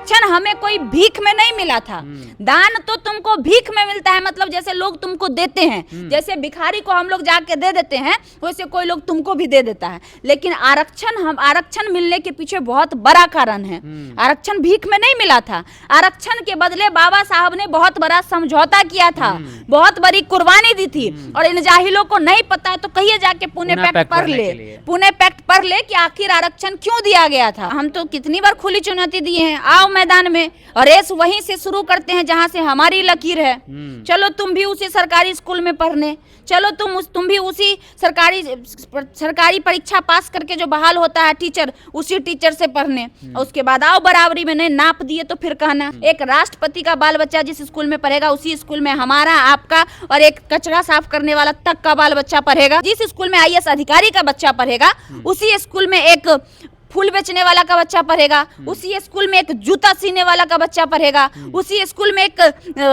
आरक्षण हमें कोई भीख में नहीं मिला था। दान तो तुमको भीख में मिलता है, मतलब जैसे लोग तुमको देते हैं, जैसे भिखारी को हम लोग जाके दे देते हैं वैसे कोई लोग तुमको भी दे देता है। लेकिन आरक्षण मिलने के पीछे बहुत बड़ा कारण है। आरक्षण भीख में नहीं मिला था, आरक्षण के बदले बाबा साहब ने बहुत बड़ा समझौता किया था, बहुत बड़ी कुर्बानी दी थी। और इन जाहिलों को नहीं पता है तो कहिए जाके पुणे पैक्ट पढ़ ले, पुणे पैक्ट पढ़ ले कि आखिर आरक्षण क्यों दिया गया था। हम तो कितनी बार खुली चुनौती दिए हैं, आओ मैदान में और रेस वहीं से शुरू करते हैं जहां से हमारी लकीर है। चलो तुम भी उसी सरकारी स्कूल में पढ़ने, चलो तुम भी उसी सरकारी परीक्षा पास करके जो बहाल होता है टीचर, उसी टीचर से पढ़ने। और उसके बाद आओ बराबरी में नहीं नाप दिए तो फिर कहना। एक राष्ट्रपति का बाल बच्चा जिस स्कूल में पढ़ेगा उसी स्कूल में हमारा, आपका और एक कचरा साफ करने वाला तक का बाल बच्चा पढ़ेगा। जिस स्कूल में आईएएस अधिकारी का बच्चा पढ़ेगा उसी स्कूल में एक फूल बेचने वाला का बच्चा पढ़ेगा, उसी स्कूल में एक जूता सीने वाला का बच्चा पढ़ेगा, उसी स्कूल में एक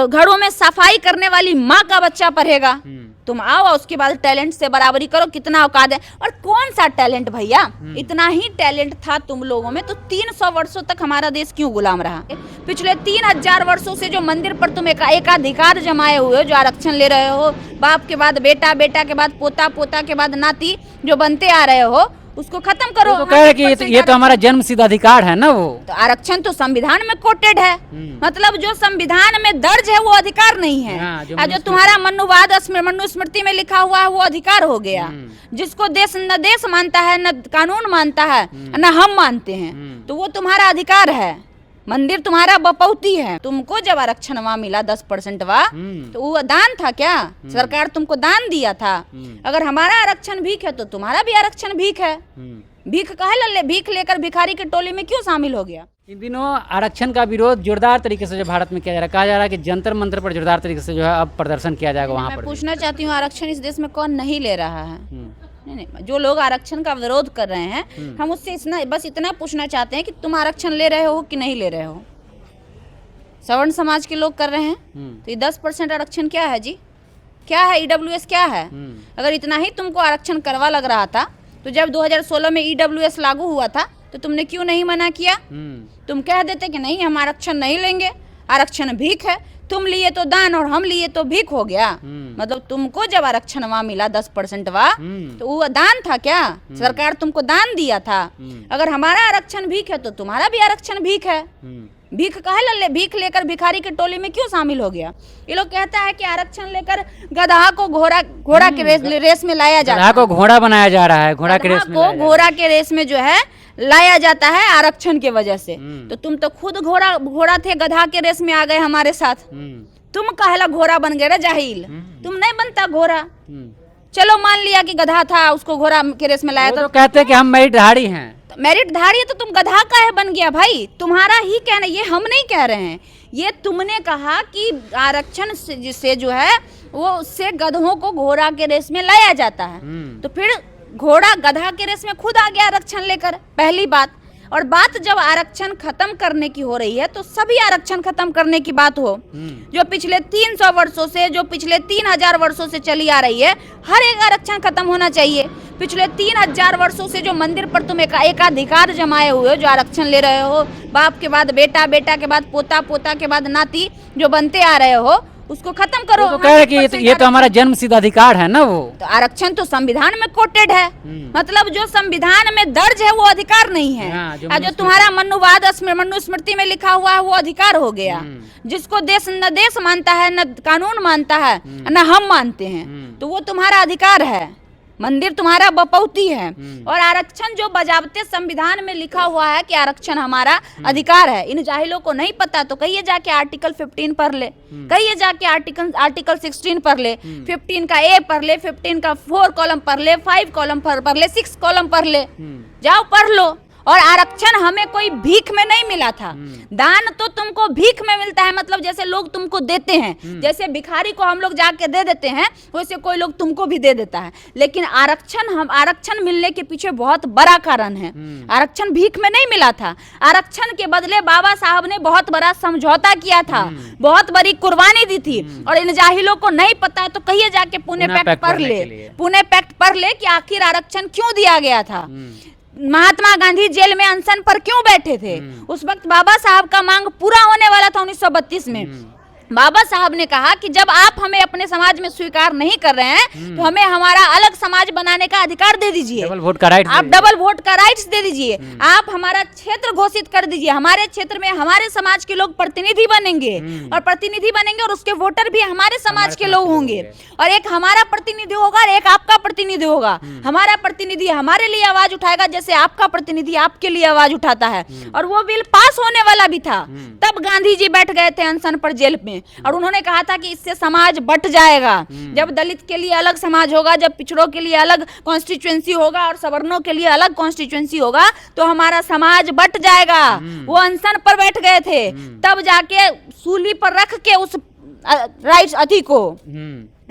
घरों में सफाई करने वाली माँ का बच्चा पढ़ेगा। तुम आओ और उसके बाद टैलेंट से बराबरी करो, कितना औकात है। और कौन सा टैलेंट भैया, इतना ही टैलेंट था तुम लोगों में तो 300 वर्षों तक हमारा देश क्यों गुलाम रहा। पिछले 3000 वर्षों से जो मंदिर पर तुम एकाधिकार जमाए हुए हो, जो आरक्षण ले रहे हो, बाप के बाद बेटा, बेटा के बाद पोता, पोता के बाद नाती जो बनते आ रहे हो, उसको खत्म करो। तो कह रहे कि ये तो हमारा जन्म सिद्ध अधिकार है ना। वो तो आरक्षण तो संविधान में कोटेड है, मतलब जो संविधान में दर्ज है वो अधिकार नहीं है। जो तुम्हारा मनुस्मृति में लिखा हुआ है वो अधिकार हो गया, जिसको देश न देश मानता है, न कानून मानता है, न हम मानते हैं, तो वो तुम्हारा अधिकार है। मंदिर तुम्हारा बपौती है। तुमको जब आरक्षण वहाँ मिला 10% तो वो दान था क्या? सरकार तुमको दान दिया था। अगर हमारा आरक्षण भीख है तो तुम्हारा भी आरक्षण भीख है। भीख काहे भीख लेकर भिखारी की टोली में क्यों शामिल हो गया? इन दिनों आरक्षण का विरोध जोरदार तरीके से जो भारत में किया जा रहा है, कहा जा रहा है कि जंतर मंतर पर जोरदार तरीके से जो है अब प्रदर्शन किया जाएगा वहाँ पर। मैं पूछना चाहती हूँ, आरक्षण इस देश में कौन नहीं ले रहा है? नहीं, जो लोग आरक्षण का विरोध कर रहे हैं, हम उससे बस इतना पूछना चाहते हैं कि तुम आरक्षण ले रहे हो कि नहीं ले रहे हो। सवर्ण समाज के लोग कर रहे हैं तो ये 10% आरक्षण क्या है जी? क्या है ईडब्ल्यूएस क्या है? अगर इतना ही तुमको आरक्षण करवा लग रहा था तो जब 2016 में ईडब्ल्यूएस लागू हुआ था तो तुमने क्यों नहीं मना किया? तुम कह देते कि नहीं हम आरक्षण नहीं लेंगे, आरक्षण भीख है। तुम लिए तो दान और हम लिए तो भीख हो गया। मतलब तुमको जब आरक्षण वहाँ मिला 10% तो वो दान था क्या? सरकार तुमको दान दिया था। अगर हमारा आरक्षण भीख है तो तुम्हारा भी आरक्षण भीख है। भीख काहे भीख लेकर भिखारी की टोली में क्यों शामिल हो गया? ये लोग कहता है कि आरक्षण लेकर गधा को घोड़ा के रेस में लाया जाता है, को घोड़ा बनाया जा रहा है, घोड़ा के रेस में घोड़ा के रेस में जो है लाया जाता है आरक्षण के वजह से। तो तुम तो खुद घोड़ा थे, गधा के रेस में आ गए हमारे साथ। तुम काहेला घोड़ा बन गए जाहिल? तुम नहीं बनता घोड़ा। चलो मान लिया कि गधा था, उसको घोड़ा के रेस में लाया था। तो कहते हैं कि हम मेरिटधारी हैं। तो मेरिटधारी है तो तुम गधा काहे बन गया भाई? तुम्हारा ही कहना, ये हम नहीं कह रहे हैं। ये तुमने कहा कि आरक्षण से जो है वो उससे गधों को घोड़ा के रेस में लाया जाता है। तो फिर घोड़ा गधा के रेस में खुद आ गया आरक्षण लेकर, पहली बात। और बात जब आरक्षण खत्म करने की हो रही है तो सभी आरक्षण खत्म करने की बात हो। जो पिछले 300 वर्षों से, जो पिछले 3000 वर्षों से चली आ रही है, हर एक आरक्षण खत्म होना चाहिए। पिछले 3000 वर्षों से जो मंदिर पर तुम एकाधिकार जमाए हुए हो, जो आरक्षण ले रहे हो, बाप के बाद बेटा, बेटा के बाद पोता, पोता के बाद नाती जो बनते आ रहे हो, उसको खत्म करो। तो कह रहे कि ये तो हमारा जन्म सिद्ध अधिकार है ना। वो तो आरक्षण तो संविधान में कोटेड है, मतलब जो संविधान में दर्ज है वो अधिकार नहीं है। जो तुम्हारा मनुस्मृति में लिखा हुआ है वो अधिकार हो गया, जिसको देश न देश मानता है, न कानून मानता है, न हम मानते हैं, तो वो तुम्हारा अधिकार है। मंदिर तुम्हारा बपौती है। और आरक्षण जो बजावते संविधान में लिखा हुआ है कि आरक्षण हमारा अधिकार है, इन जाहिलों को नहीं पता तो कहिए जाके आर्टिकल 15 पढ़ ले, कहिए जाके आर्टिकल 16 पढ़ ले, 15 का ए पढ़ ले, 15 का 4 कॉलम पढ़ ले, 5 कॉलम पढ़ ले, 6 कॉलम पढ़ ले, जाओ पढ़ लो। और आरक्षण हमें कोई भीख में नहीं मिला था। दान तो तुमको भीख में मिलता है, मतलब जैसे लोग तुमको देते हैं, जैसे भिखारी को हम लोग जाके दे देते हैं वैसे कोई लोग तुमको भी दे देता है। लेकिन आरक्षण मिलने के पीछे बहुत बड़ा कारण है। आरक्षण भीख में नहीं मिला था, आरक्षण के बदले बाबा साहब ने बहुत बड़ा समझौता किया था, बहुत बड़ी कुर्बानी दी थी। और इन जाहिलों को नहीं पता है तो कहिए जाके पुणे पैक्ट पढ़ ले, पुणे पैक्ट पढ़ ले कि आखिर आरक्षण क्यों दिया गया था। महात्मा गांधी जेल में अनशन पर क्यों बैठे थे? उस वक्त बाबा साहब का मांग पूरा होने वाला था 1932 में। बाबा साहब ने कहा कि जब आप हमें अपने समाज में स्वीकार नहीं कर रहे हैं तो हमें हमारा अलग समाज बनाने का अधिकार दे दीजिए, डबल वोट का राइट, आप डबल वोट का राइट्स दे दीजिए, आप हमारा क्षेत्र घोषित कर दीजिए, हमारे क्षेत्र में हमारे समाज के लोग प्रतिनिधि बनेंगे और उसके वोटर भी हमारे समाज के लोग होंगे, और एक हमारा प्रतिनिधि होगा और एक आपका प्रतिनिधि होगा। हमारा प्रतिनिधि हमारे लिए आवाज उठाएगा जैसे आपका प्रतिनिधि आपके लिए आवाज उठाता है। और वो बिल पास होने वाला भी था, तब गांधी जी बैठ गए थे अनशन पर जेल में, और उन्होंने कहा था कि इससे समाज बट जाएगा। जब दलित के लिए अलग समाज होगा, जब पिछड़ों के लिए अलग कॉन्स्टिट्यूएंसी होगा और सवर्णों के लिए अलग कॉन्स्टिट्यूएंसी होगा, तो हमारा समाज बट जाएगा। वो अनशन पर बैठ गए थे, तब जाके सूली पर रख के उस राइट्स अथी को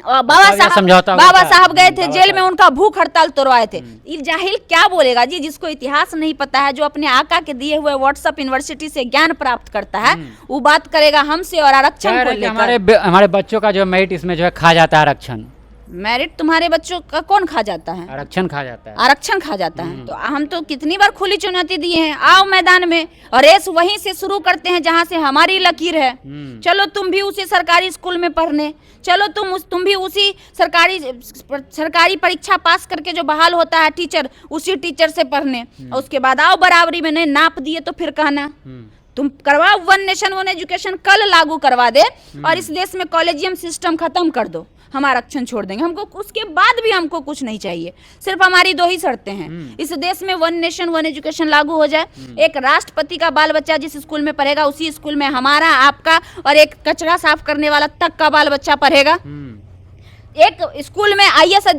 बाबा साहब गए थे जेल में, उनका भूख हड़ताल तोड़वाए थे। ये जाहिल क्या बोलेगा जी, जिसको इतिहास नहीं पता है, जो अपने आका के दिए हुए व्हाट्सएप यूनिवर्सिटी से ज्ञान प्राप्त करता है, वो बात करेगा हमसे और आरक्षण को लेकर। हमारे बच्चों का जो मेरिट इसमें जो है खा जाता है आरक्षण। मेरिट तुम्हारे बच्चों का कौन खा जाता है? आरक्षण खा जाता है, आरक्षण खा जाता है। तो हम तो कितनी बार खुली चुनौती दिए हैं, आओ मैदान में, और रेस वहीं से शुरू करते हैं जहां से हमारी लकीर है। चलो तुम भी उसी सरकारी स्कूल में पढ़ने, चलो तुम भी उसी सरकारी परीक्षा पास करके जो बहाल होता है टीचर, उसी टीचर से पढ़ने, और उसके बाद आओ बराबरी में। नहीं नाप दिए तो फिर कहना तुम करवाओ वन नेशन वन एजुकेशन, कल लागू करवा दे, और इस देश में कॉलेजियम सिस्टम खत्म कर दो, हम आरक्षण छोड़ देंगे। हमको उसके बाद भी हमको कुछ नहीं चाहिए, सिर्फ हमारी दो ही शर्तें हैं। इस देश में वन नेशन वन एजुकेशन लागू हो जाए, एक राष्ट्रपति का बाल बच्चा जिस स्कूल में पढ़ेगा उसी स्कूल में हमारा, आपका और एक कचरा साफ करने वाला तक का बाल बच्चा पढ़ेगा। एक स्कूल में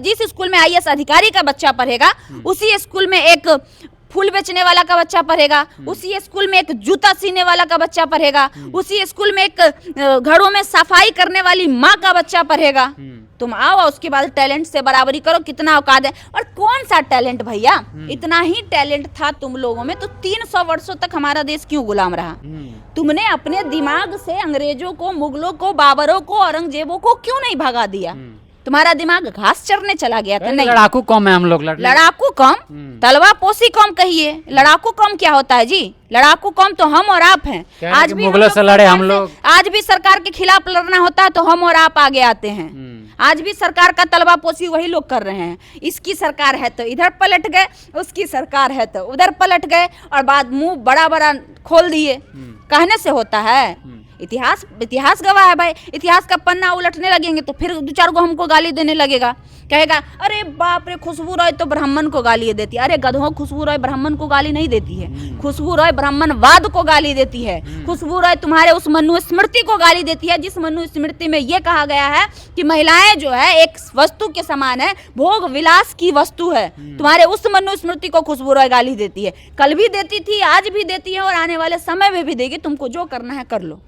जिस स्कूल में आईएएस अधिकारी का बच्चा पढ़ेगा उसी स्कूल में एक फूल बेचने वाला का बच्चा पढ़ेगा, उसी स्कूल में एक जूता सीने वाला का बच्चा पढ़ेगा, उसी स्कूल में एक घरों में सफाई करने वाली माँ का बच्चा पढ़ेगा। तुम आओ और उसके बाद टैलेंट से बराबरी करो, कितना औकात है। और कौन सा टैलेंट भैया, इतना ही टैलेंट था तुम लोगों में तो 300 वर्षों तक हमारा देश क्यों गुलाम रहा? तुमने अपने दिमाग से अंग्रेजों को, मुगलों को, बाबरों को, औरंगजेबों को क्यों नहीं भगा दिया? तुम्हारा दिमाग घास चरने चला गया था? नहीं, लड़ाकू कौम है हम लोग। लड़ाकू कौम, तलवा पोसी कौम कहिए, लड़ाकू कौम क्या होता है जी? लड़ाकू कौम तो हम और आप हैं। आज भी मुगलों से लड़े हम लोग, आज भी सरकार के खिलाफ लड़ना होता है तो हम और आप आगे आते हैं। आज भी सरकार का तलवा पोसी वही लोग कर रहे हैं। इसकी सरकार है तो इधर पलट गए, उसकी सरकार है तो उधर पलट गए, और बाद मुंह बड़ा बड़ा खोल दिए। कहने से होता है? इतिहास गवाह है भाई। इतिहास का पन्ना उलटने लगेंगे तो फिर दो चार गो हमको गाली देने लगेगा, कहेगा अरे बाप रे खुशबू रॉय तो ब्राह्मण को गाली देती है। अरे गधों, खुशबू रॉय ब्राह्मण को गाली नहीं देती है, खुशबू रॉय ब्राह्मणवाद को गाली देती है। खुशबू रॉय तुम्हारे उस मनुस्मृति को गाली देती है जिस मनुस्मृति में ये कहा गया है कि महिलाएं जो है एक वस्तु के समान है, भोग विलास की वस्तु है। तुम्हारे उस मनुस्मृति को खुशबू रॉय गाली देती है, कल भी देती थी, आज भी देती है, और आने वाले समय में भी देगी। तुमको जो करना है कर लो।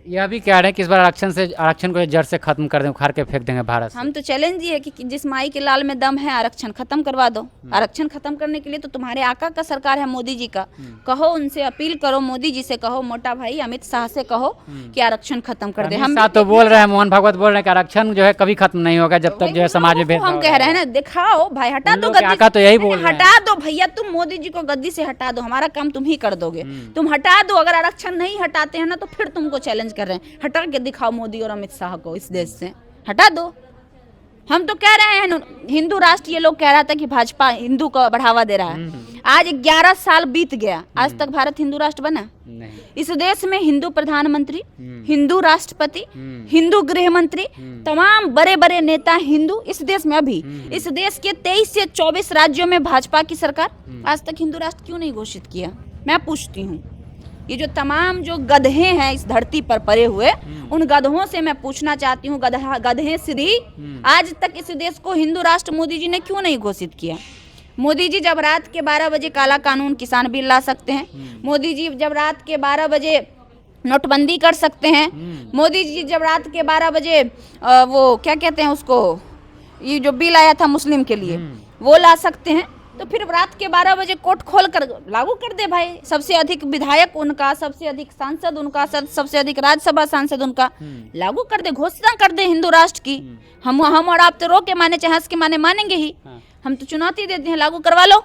यह भी कह रहे हैं कि इस बार आरक्षण को जड़ से खत्म कर दें, उखाड़ के फेंक देंगे भारत से। हम तो चैलेंज ही है कि जिस माई के लाल में दम है आरक्षण खत्म करवा दो। आरक्षण खत्म करने के लिए तो तुम्हारे आका का सरकार है, मोदी जी का। कहो, उनसे अपील करो, मोदी जी से कहो, मोटा भाई अमित शाह से कहो कि आरक्षण खत्म कर दे। हम तो बोल रहे हैं, मोहन भागवत बोल रहे हैं कि आरक्षण जो है कभी खत्म नहीं होगा जब तक जो है समाज में भेदभाव। हम कह रहे हैं ना, दिखाओ भाई, हटा दो गद्दी। आका तो यही बोल रहे हैं, हटा दो भैया, तुम मोदी जी को गद्दी से हटा दो, हमारा काम तुम ही कर दोगे। तुम हटा दो, अगर आरक्षण नहीं हटाते हैं ना तो फिर तुमको चैलेंज कर रहे हैं, हटा दिखाओ मोदी और अमित शाह को इस देश से, हटा दो। हम तो कह रहे हैं हिंदू राष्ट्र, ये लोग कह रहा था कि भाजपा हिंदू को बढ़ावा दे रहा है। आज 11 साल बीत गया, आज तक भारत हिंदू राष्ट्र बना नहीं। इस देश में हिंदू प्रधानमंत्री, हिंदू राष्ट्रपति, हिंदू गृह मंत्री, तमाम बड़े बड़े नेता हिंदू इस देश में। अभी इस देश के 23 से 24 राज्यों में भाजपा की सरकार, आज तक हिंदू राष्ट्र क्यों नहीं घोषित किया? मैं पूछती हूँ। ये जो तमाम जो गधे हैं इस धरती पर पड़े हुए, उन गधों से मैं पूछना चाहती हूँ, गधे श्री, आज तक इस देश को हिंदू राष्ट्र मोदी जी ने क्यों नहीं घोषित किया? मोदी जी जब रात के 12 बजे काला कानून किसान बिल ला सकते हैं, मोदी जी जब रात के 12 बजे नोटबंदी कर सकते हैं, मोदी जी जब रात के 12 बजे वो क्या कहते हैं उसको, ये जो बिल आया था मुस्लिम के लिए वो ला सकते हैं, तो फिर रात के 12 बजे कोर्ट खोल कर लागू कर दे भाई। सबसे अधिक विधायक उनका, सबसे अधिक सांसद उनका, सबसे अधिक राज्यसभा सांसद उनका, लागू कर दे, घोषणा कर दे हिंदू राष्ट्र की। हम और आप तो रो के माने चाहे हंस के माने मानेंगे ही। हम तो चुनौती देते हैं, लागू करवा लो।